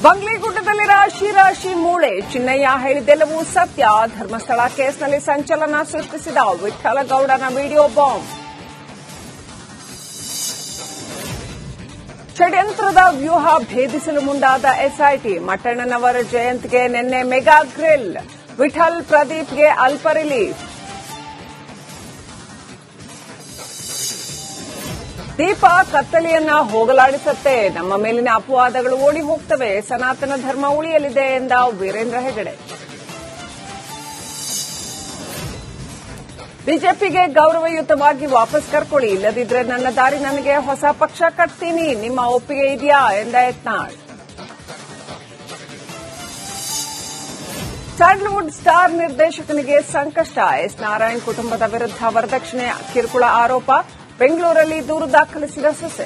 ಬಂಗ್ಲಿಗುಡ್ಡದಲ್ಲಿ ರಾಶಿ ರಾಶಿ ಮೂಳೆ, ಚಿನ್ನಯ್ಯ ಹೇಳಿದ್ದೆಲ್ಲವೂ ಸತ್ಯ. ಧರ್ಮಸ್ಥಳ ಕೇಸ್ನಲ್ಲಿ ಸಂಚಲನ ಸೃಷ್ಟಿಸಿದ ವಿಠಲಗೌಡನ ವಿಡಿಯೋ ಬಾಂಬ್. ಷಡ್ಯಂತ್ರದ ವ್ಯೂಹ ಭೇದಿಸಲು ಮುಂದಾದ ಎಸ್ಐಟಿ. ಮಟ್ಟಣ್ಣನವರ ಜಯಂತಿಗೆ ನಿನ್ನೆ ಮೆಗಾ ಗ್ರಿಲ್. ವಿಠಲ್ ಪ್ರದೀಪ್ಗೆ ಅಲ್ಪ ರಿಲೀಫ್. ದೀಪ ಕತ್ತಲೆಯನ್ನ ಹೋಗಲಾಡಿಸುತ್ತೆ, ನಮ್ಮ ಮೇಲಿನ ಅಪವಾದಗಳು ಓಡಿ ಹೋಗ್ತವೆ, ಸನಾತನ ಧರ್ಮ ಉಳಿಯಲಿದೆ ಎಂದ ವೀರೇಂದ್ರ ಹೆಗಡೆ. ಬಿಜೆಪಿಗೆ ಗೌರವಯುತವಾಗಿ ವಾಪಸ್ ಕರ್ಕೊಳ್ಳಿ, ಇಲ್ಲದಿದ್ರೆ ನನ್ನ ದಾರಿ ನನಗೆ, ಹೊಸ ಪಕ್ಷ ಕಟ್ತೀನಿ, ನಿಮ್ಮ ಒಪ್ಪಿಗೆ ಇದೆಯಾ ಎಂದ ಯತ್ನಾಳ್. ಸ್ಯಾಂಡಲ್ವುಡ್ ಸ್ಟಾರ್ ನಿರ್ದೇಶಕನಿಗೆ ಸಂಕಷ್ಟ. ಎಸ್ ನಾರಾಯಣ್ ಕುಟುಂಬದ ವಿರುದ್ಧ ವರದಕ್ಷಿಣೆ ಕಿರುಕುಳ ಆರೋಪ. ಬೆಂಗಳೂರಲ್ಲಿ ದೂರು ದಾಖಲಿಸಿದ ಸೊಸೆ.